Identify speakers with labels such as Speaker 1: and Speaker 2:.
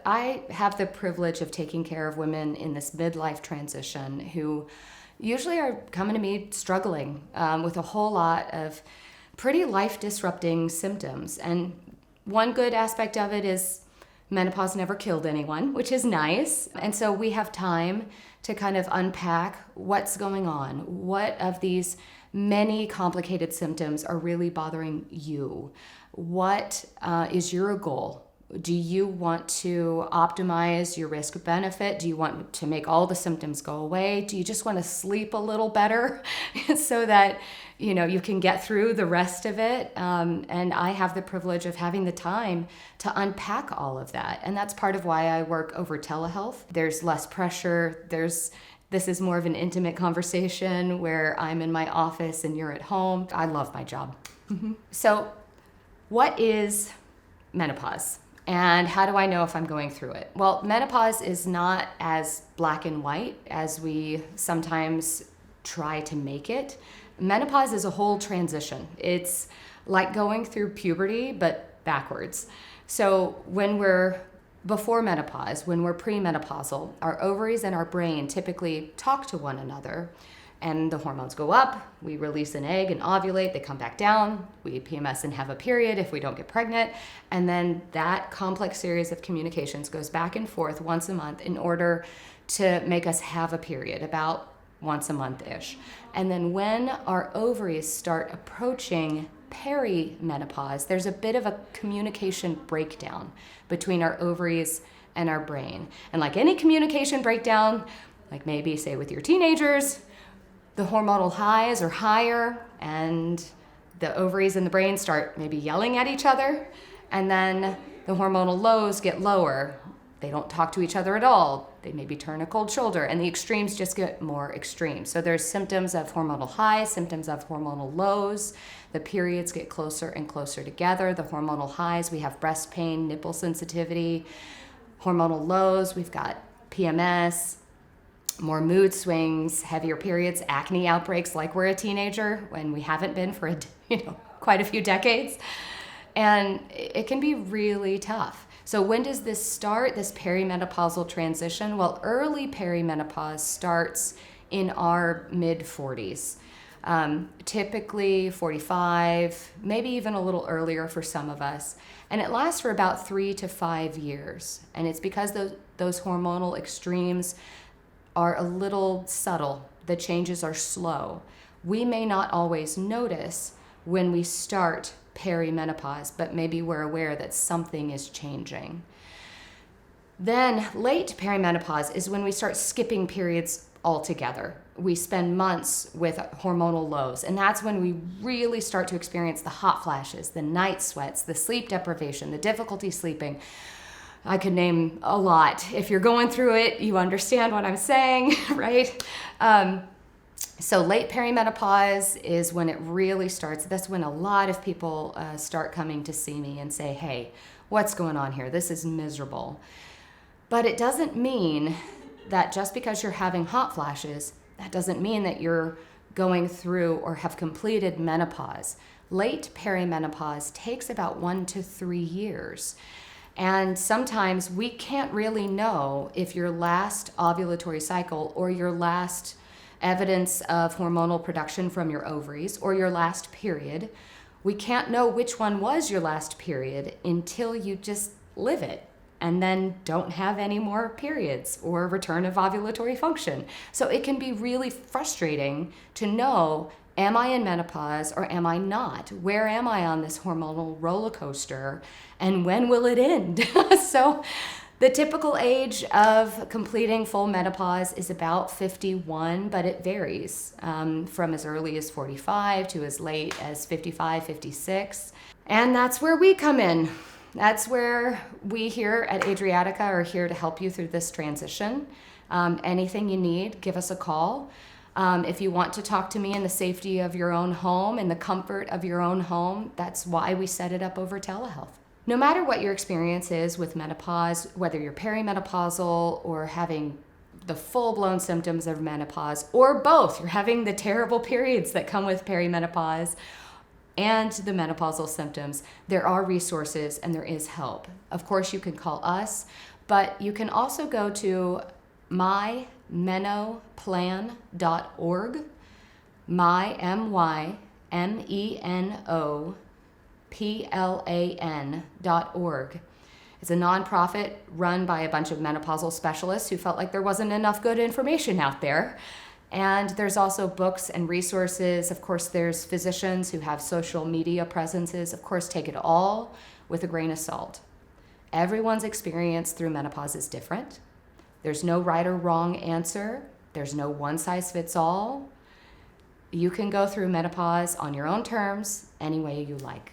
Speaker 1: I have the privilege of taking care of women in this midlife transition who usually are coming to me struggling with a whole lot of pretty life-disrupting symptoms. And one good aspect of it is menopause never killed anyone, which is nice. And so we have time to kind of unpack what's going on. What of these many complicated symptoms are really bothering you? What is your goal? Do you want to optimize your risk benefit? Do you want to make all the symptoms go away? Do you just want to sleep a little better so that you can get through the rest of it? And I have the privilege of having the time to unpack all of that. And that's part of why I work over telehealth. There's less pressure. This is more of an intimate conversation where I'm in my office and you're at home. I love my job. So what is menopause? And how do I know if I'm going through it? Well, menopause is not as black and white as we sometimes try to make it. Menopause is a whole transition. It's like going through puberty, but backwards. So when we're before menopause, when we're premenopausal, our ovaries and our brain typically talk to one another, and the hormones go up, we release an egg and ovulate, they come back down, we PMS and have a period if we don't get pregnant, and then that complex series of communications goes back and forth once a month in order to make us have a period, about once a month-ish. And then when our ovaries start approaching perimenopause, there's a bit of a communication breakdown between our ovaries and our brain. And like any communication breakdown, like maybe say with your teenagers, the hormonal highs are higher and the ovaries and the brain start maybe yelling at each other, and then the hormonal lows get lower. They don't talk to each other at all. They maybe turn a cold shoulder, and the extremes just get more extreme. So there's symptoms of hormonal highs, symptoms of hormonal lows. The periods get closer and closer together. The hormonal highs, we have breast pain, nipple sensitivity. Hormonal lows, we've got PMS, more mood swings, heavier periods, acne outbreaks like we're a teenager when we haven't been for quite a few decades. And it can be really tough. So when does this start, this perimenopausal transition? Well, early perimenopause starts in our mid-40s, typically 45, maybe even a little earlier for some of us. And it lasts for about 3 to 5 years. And it's because those hormonal extremes are a little subtle. The changes are slow. We may not always notice when we start perimenopause, but maybe we're aware that something is changing. Then late perimenopause is when we start skipping periods altogether. We spend months with hormonal lows, and that's when we really start to experience the hot flashes, the night sweats, the sleep deprivation, the difficulty sleeping. I could name a lot. If you're going through it, you understand what I'm saying, right? So late perimenopause is when it really starts. That's when a lot of people start coming to see me and say, hey, what's going on here? This is miserable. But it doesn't mean that just because you're having hot flashes, that doesn't mean that you're going through or have completed menopause. Late perimenopause takes about 1 to 3 years. And sometimes we can't really know if your last ovulatory cycle or your last evidence of hormonal production from your ovaries or your last period, we can't know which one was your last period until you just live it and then don't have any more periods or return of ovulatory function. So it can be really frustrating to know, am I in menopause or am I not? Where am I on this hormonal roller coaster? And when will it end? So the typical age of completing full menopause is about 51, but it varies from as early as 45 to as late as 55, 56. And that's where we come in. That's where we here at Adriatica are here to help you through this transition. Anything you need, give us a call. If you want to talk to me in the safety of your own home, in the comfort of your own home, that's why we set it up over telehealth. No matter what your experience is with menopause, whether you're perimenopausal or having the full-blown symptoms of menopause, or both, you're having the terrible periods that come with perimenopause and the menopausal symptoms, there are resources and there is help. Of course, you can call us, But you can also go to mymenoplan.org, MyMenoplan.org. It's a nonprofit run by a bunch of menopausal specialists who felt like there wasn't enough good information out there. And there's also books and resources. Of course, there's physicians who have social media presences. Of course, take it all with a grain of salt. Everyone's experience through menopause is different. There's no right or wrong answer. There's no one size fits all. You can go through menopause on your own terms any way you like.